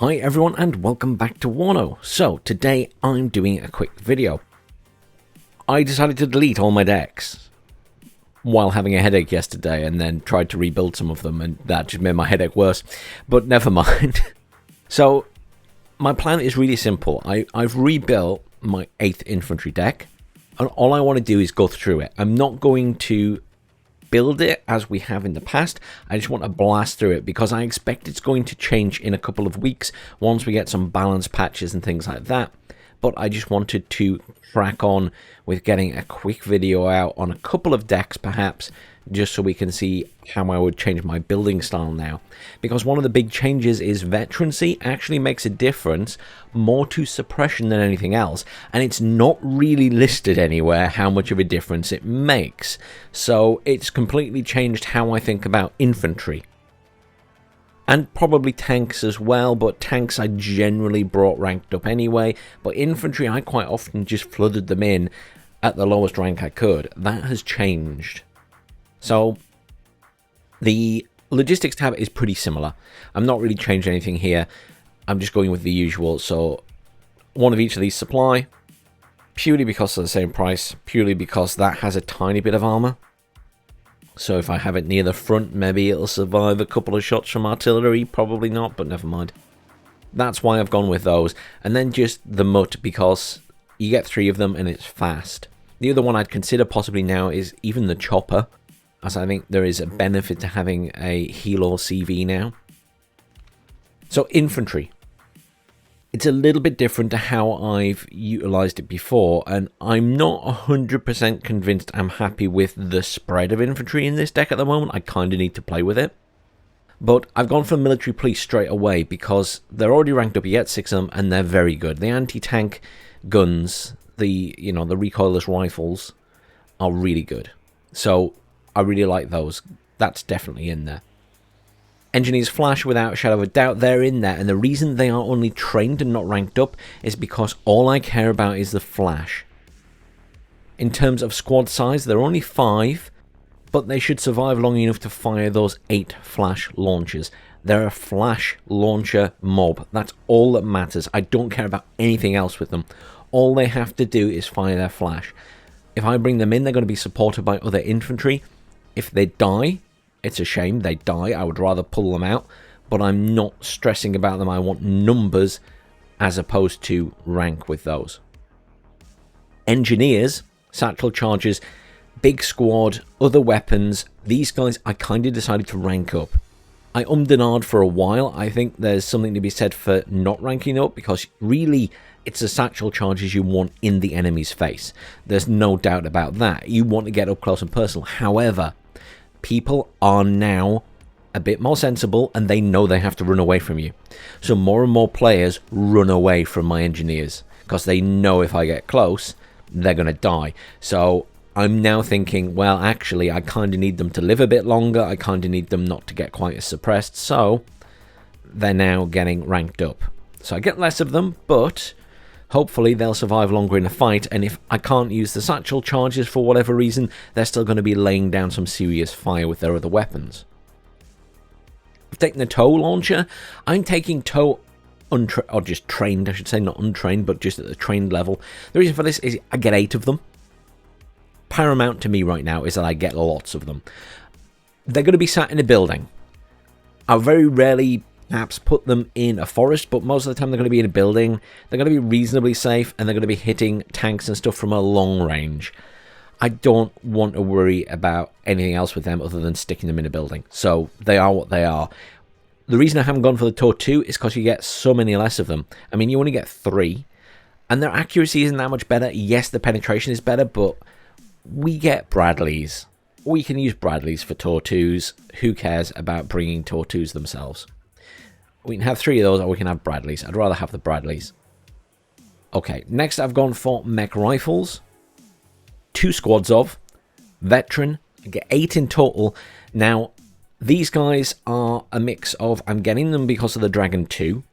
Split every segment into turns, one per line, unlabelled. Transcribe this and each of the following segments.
Hi everyone and welcome back to WARNO. So today I'm doing a quick video. I decided to delete all my decks while having a headache yesterday and then tried to rebuild some of them, and that just made my headache worse, but never mind. So my plan is really simple. I've rebuilt my 8th Infantry deck and all I want to do is go through it. I'm not going to build it as we have in the past. I just want to blast through it because I expect it's going to change in a couple of weeks once we get some balance patches and things like that. But I just wanted to crack on with getting a quick video out on a couple of decks perhaps, just so we can see how I would change my building style now. Because one of the big changes is veterancy actually makes a difference more to suppression than anything else, and it's not really listed anywhere how much of a difference it makes. So it's completely changed how I think about infantry. And probably tanks as well, but tanks I generally brought ranked up anyway. But infantry, I quite often just flooded them in at the lowest rank I could. That has changed. So the logistics tab is pretty similar. I'm not really changing anything here. I'm just going with the usual. So one of each of these supply, purely because of the same price, purely because that has a tiny bit of armor. So if I have it near the front, maybe it'll survive a couple of shots from artillery. Probably not, but never mind. That's why I've gone with those. And then just the mutt, because you get 3 of them and it's fast. The other one I'd consider possibly now is even the chopper, as I think there is a benefit to having a Helos CV now. So infantry. It's a little bit different to how I've utilized it before, and I'm not 100% convinced I'm happy with the spread of infantry in this deck at the moment. I kind of need to play with it. But I've gone for military police straight away because they're already ranked up. You get 6 of them, and they're very good. The anti-tank guns, the recoilless rifles are really good. So I really like those. That's definitely in there. Engineers flash, without a shadow of a doubt, they're in there, and the reason they are only trained and not ranked up is because all I care about is the flash. In terms of squad size, they're only 5, but they should survive long enough to fire those 8 flash launchers. They're a flash launcher mob. That's all that matters. I don't care about anything else with them. All they have to do is fire their flash. If I bring them in, they're going to be supported by other infantry. If they die, it's a shame they die. I would rather pull them out, but I'm not stressing about them. I want numbers as opposed to rank with those. Engineers, satchel charges, big squad, other weapons. These guys I kind of decided to rank up. I ummed for a while. I think there's something to be said for not ranking up because really it's the satchel charges you want in the enemy's face. There's no doubt about that. You want to get up close and personal. However, people are now a bit more sensible and they know they have to run away from you. So more and more players run away from my engineers because they know if I get close, they're going to die. So I'm now thinking, well, actually, I kind of need them to live a bit longer. I kind of need them not to get quite as suppressed. So they're now getting ranked up. So I get less of them, but hopefully they'll survive longer in a fight, and if I can't use the satchel charges for whatever reason, they're still going to be laying down some serious fire with their other weapons. I've taken the tow launcher. I'm taking tow or just trained, I should say, not untrained, but just at the trained level. The reason for this is I get 8 of them. Paramount to me right now is that I get lots of them. They're going to be sat in a building. I very rarely perhaps put them in a forest, but most of the time they're going to be in a building. They're going to be reasonably safe, and they're going to be hitting tanks and stuff from a long range. I don't want to worry about anything else with them other than sticking them in a building. So they are what they are. The reason I haven't gone for the Tor 2 is because you get so many less of them. I mean, you only get 3, and their accuracy isn't that much better. Yes, the penetration is better, but we get Bradleys. We can use Bradleys for Tor 2s. Who cares about bringing Tor 2s themselves? We can have 3 of those, or we can have Bradleys. I'd rather have the Bradleys. Okay, next I've gone for mech rifles. 2 squads of. Veteran. I get 8 in total. Now, these guys are a mix of I'm getting them because of the Dragon 2,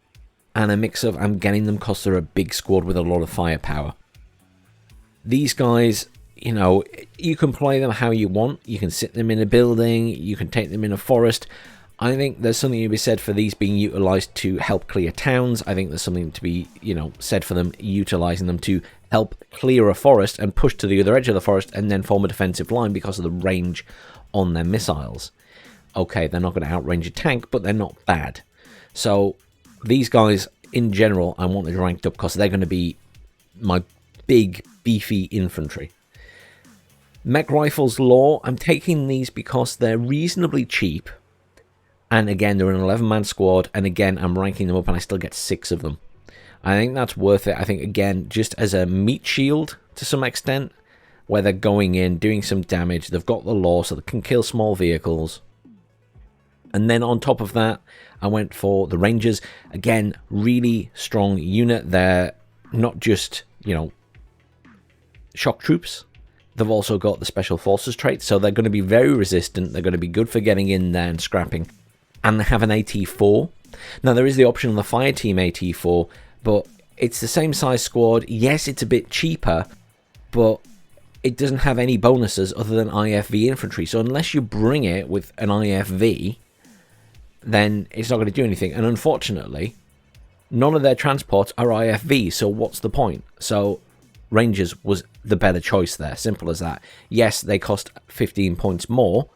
and a mix of I'm getting them because they're a big squad with a lot of firepower. These guys, you know, you can play them how you want. You can sit them in a building. You can take them in a forest. I think there's something to be said for these being utilized to help clear towns. I think there's something to be, said for them utilizing them to help clear a forest and push to the other edge of the forest and then form a defensive line because of the range on their missiles. Okay, they're not going to outrange a tank, but they're not bad. So these guys, in general, I wanted ranked up because they're going to be my big, beefy infantry. Mech Rifles Law, I'm taking these because they're reasonably cheap. And again, they're an 11-man squad, and again, I'm ranking them up, and I still get 6 of them. I think that's worth it. I think, again, just as a meat shield to some extent, where they're going in, doing some damage, they've got the law, so they can kill small vehicles. And then on top of that, I went for the Rangers. Again, really strong unit. They're not just, shock troops. They've also got the Special Forces trait, so they're going to be very resistant. They're going to be good for getting in there and scrapping. And they have an AT4. Now, there is the option on the Fire Team AT4, but it's the same size squad. Yes, it's a bit cheaper, but it doesn't have any bonuses other than IFV infantry. So unless you bring it with an IFV, then it's not going to do anything. And unfortunately, none of their transports are IFV, so what's the point? So Rangers was the better choice there. Simple as that. Yes, they cost 15 points more,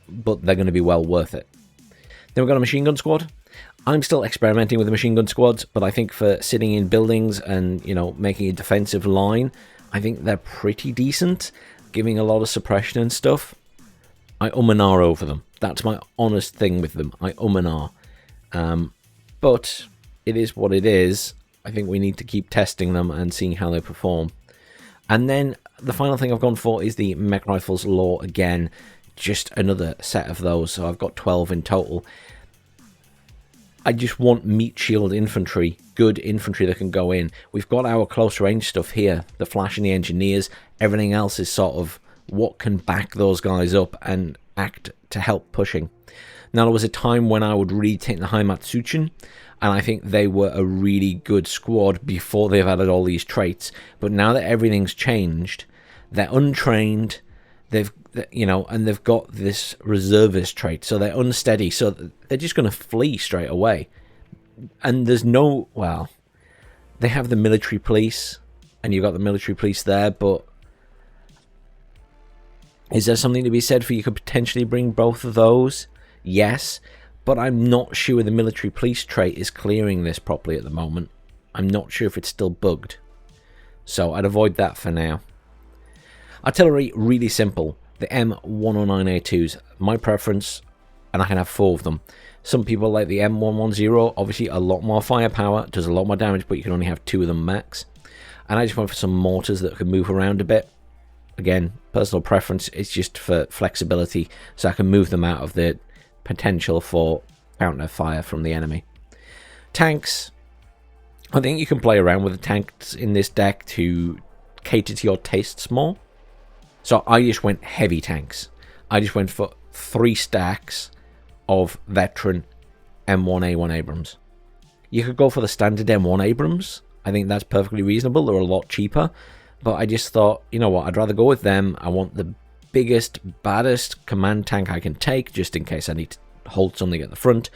but they're going to be well worth it. Then we've got a machine gun squad. I'm still experimenting with the machine gun squads, but I think for sitting in buildings and, making a defensive line, I think they're pretty decent, giving a lot of suppression and stuff. I and ah over them. That's my honest thing with them. I and ah. But it is what it is. I think we need to keep testing them and seeing how they perform. And then the final thing I've gone for is the Mech Rifles Law again. Just another set of those, so I've got 12 in total. I just want meat shield infantry, good infantry that can go in. We've got our close range stuff here, the Flash and the Engineers. Everything else is sort of what can back those guys up and act to help pushing. Now, there was a time when I would really take the Heimatsuchen, and I think they were a really good squad before they've added all these traits. But now that everything's changed, they're untrained, and they've got this reservist trait, so they're unsteady, so they're just going to flee straight away. And there's they have the military police, and you've got the military police there, but is there something to be said for you could potentially bring both of those? Yes, but I'm not sure the military police trait is clearing this properly at the moment. I'm not sure if it's still bugged, so I'd avoid that for now. Artillery, really simple. The M109A2s, my preference, and I can have 4 of them. Some people like the M110, obviously a lot more firepower, does a lot more damage, but you can only have 2 of them max. And I just went for some mortars that can move around a bit. Again, personal preference, it's just for flexibility, so I can move them out of the potential for counter fire from the enemy. Tanks, I think you can play around with the tanks in this deck to cater to your tastes more. So I just went heavy tanks. I just went for 3 stacks of veteran M1A1 Abrams. You could go for the standard M1 Abrams. I think that's perfectly reasonable. They're a lot cheaper. But I just thought, you know what, I'd rather go with them. I want the biggest, baddest command tank I can take, just in case I need to hold something at the front.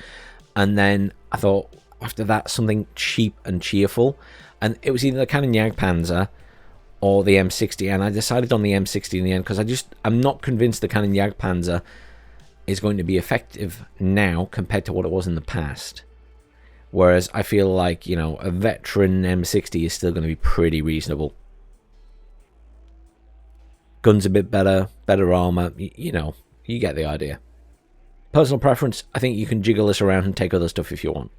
And then I thought, after that, something cheap and cheerful. And it was either the Cannon Jagdpanzer or the M60, and I decided on the M60 in the end because I'm not convinced the Cannon Jagdpanzer is going to be effective now compared to what it was in the past. Whereas I feel like, a veteran M60 is still going to be pretty reasonable. Guns a bit better armor, you get the idea. Personal preference, I think you can jiggle this around and take other stuff if you want.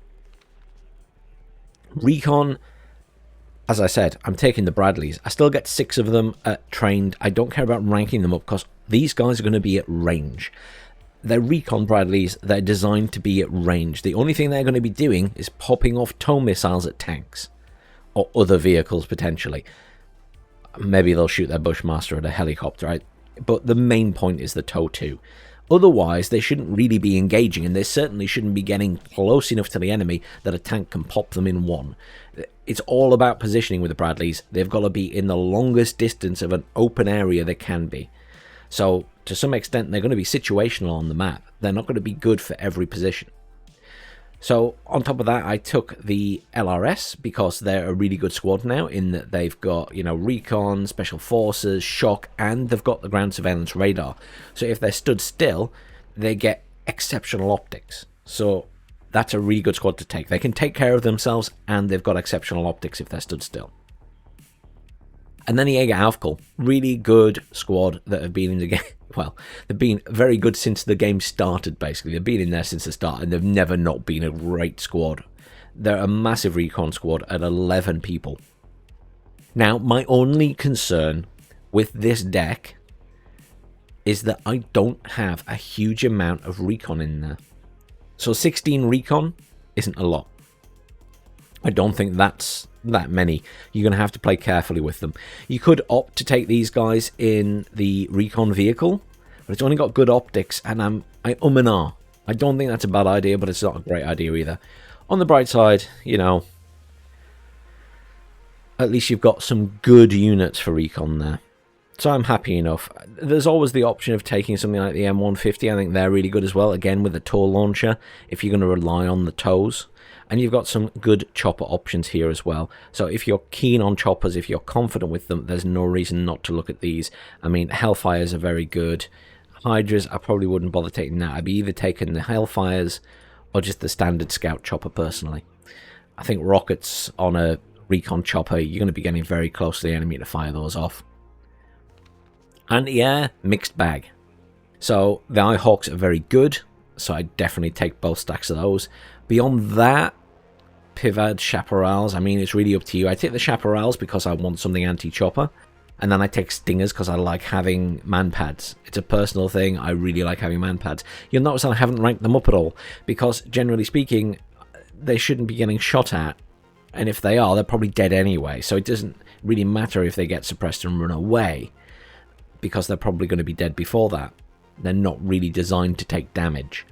Recon, as I said, I'm taking the Bradleys. I still get 6 of them trained. I don't care about ranking them up because these guys are going to be at range. They're Recon Bradleys. They're designed to be at range. The only thing they're going to be doing is popping off tow missiles at tanks or other vehicles potentially. Maybe they'll shoot their Bushmaster at a helicopter, right? But the main point is the tow 2. Otherwise, they shouldn't really be engaging, and they certainly shouldn't be getting close enough to the enemy that a tank can pop them in one. It's all about positioning with the Bradleys. They've got to be in the longest distance of an open area they can be. So to some extent, they're going to be situational on the map. They're not going to be good for every position. So on top of that, I took the LRS because they're a really good squad now in that they've got, you know, Recon, Special Forces, Shock, and they've got the ground surveillance radar. So if they're stood still, they get exceptional optics. So that's a really good squad to take. They can take care of themselves and they've got exceptional optics if they're stood still. And then the AA and Helos, really good squad that have been in the game. Well, they've been very good since the game started, basically. They've been in there since the start, and they've never not been a great squad. They're a massive recon squad at 11 people. Now, my only concern with this deck is that I don't have a huge amount of recon in there. So 16 recon isn't a lot. I don't think that's that many. You're going to have to play carefully with them. You could opt to take these guys in the recon vehicle, but it's only got good optics, and I don't think that's a bad idea, but it's not a great idea either. On the bright side, you know, at least you've got some good units for recon there. So I'm happy enough. There's always the option of taking something like the M150. I think they're really good as well, again with the tow launcher, if you're going to rely on the tows. And you've got some good chopper options here as well. So if you're keen on choppers, if you're confident with them, there's no reason not to look at these. I mean, Hellfires are very good. Hydras, I probably wouldn't bother taking that. I'd be either taking the Hellfires or just the standard scout chopper personally. I think rockets on a recon chopper, you're going to be getting very close to the enemy to fire those off. Anti-air, mixed bag. So the Hawks are very good, so I definitely take both stacks of those. Beyond that, Pivad, Chaparrals, I mean, it's really up to you. I take the Chaparrals because I want something anti-chopper, and then I take Stingers because I like having man pads. It's a personal thing. I really like having man pads. You'll notice I haven't ranked them up at all, because generally speaking, they shouldn't be getting shot at, and if they are, they're probably dead anyway, so it doesn't really matter if they get suppressed and run away, because they're probably going to be dead before that. They're not really designed to take damage.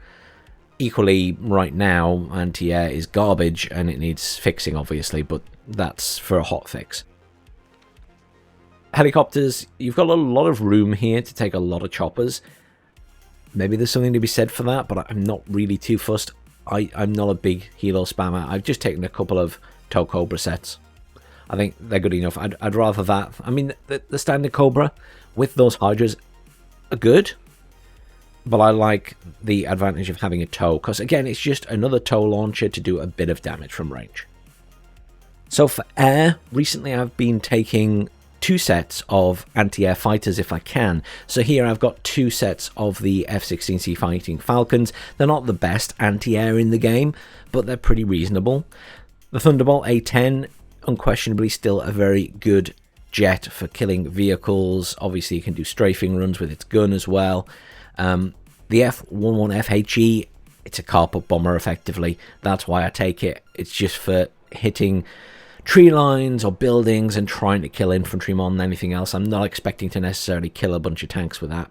Equally, right now, anti-air is garbage and it needs fixing, obviously, but that's for a hot fix. Helicopters, you've got a lot of room here to take a lot of choppers. Maybe there's something to be said for that, but I'm not really too fussed. I'm not a big Helo spammer. I've just taken a couple of Tow Cobra sets. I think they're good enough. I'd rather that. I mean, the standard Cobra with those Hydras are good, but I like the advantage of having a tow, because again, it's just another tow launcher to do a bit of damage from range. So for air, recently I've been taking 2 sets of anti-air fighters if I can. So here I've got 2 sets of the F-16C Fighting Falcons. They're not the best anti-air in the game, but they're pretty reasonable. The Thunderbolt A10, unquestionably still a very good jet for killing vehicles. Obviously you can do strafing runs with its gun as well. The F-11FHE, it's a carpet bomber effectively. That's why I take it. It's just for hitting tree lines or buildings and trying to kill infantry more than anything else. I'm not expecting to necessarily kill a bunch of tanks with that.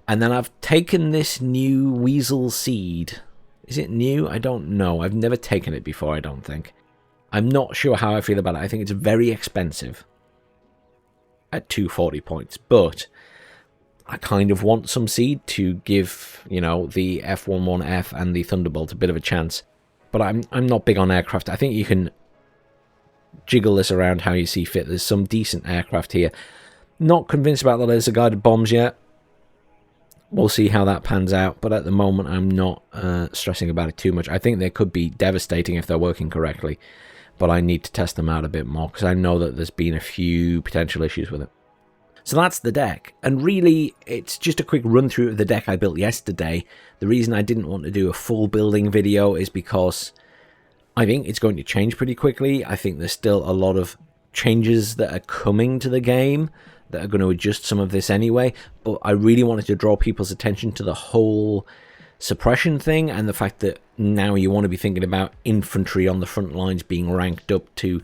And then I've taken this new Weasel Seed. Is it new? I don't know. I've never taken it before, I don't think. I'm not sure how I feel about it. I think it's very expensive at 240 points, but I kind of want some seed to give, you know, the F-11F and the Thunderbolt a bit of a chance. But I'm not big on aircraft. I think you can jiggle this around how you see fit. There's some decent aircraft here. Not convinced about the laser guided bombs yet. We'll see how that pans out, but at the moment I'm not stressing about it too much. I think they could be devastating if they're working correctly, but I need to test them out a bit more because I know that there's been a few potential issues with it. So that's the deck, and really it's just a quick run through of the deck I built yesterday. The reason I didn't want to do a full building video is because I think it's going to change pretty quickly. I think there's still a lot of changes that are coming to the game that are going to adjust some of this anyway, but I really wanted to draw people's attention to the whole suppression thing and the fact that now you want to be thinking about infantry on the front lines being ranked up to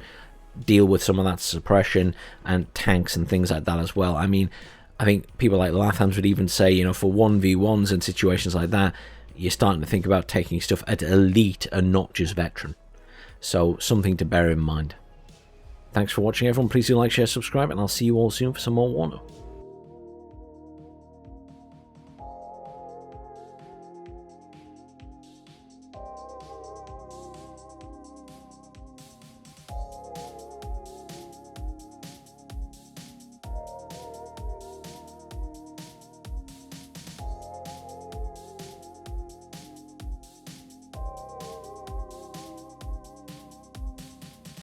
deal with some of that suppression, and tanks and things like that as well. I mean, I think people like Lathams would even say, you know, for 1v1s and situations like that, you're starting to think about taking stuff at elite and not just veteran. So something to bear in mind. Thanks for watching, everyone. Please do like, share, subscribe, and I'll see you all soon for some more WARNO.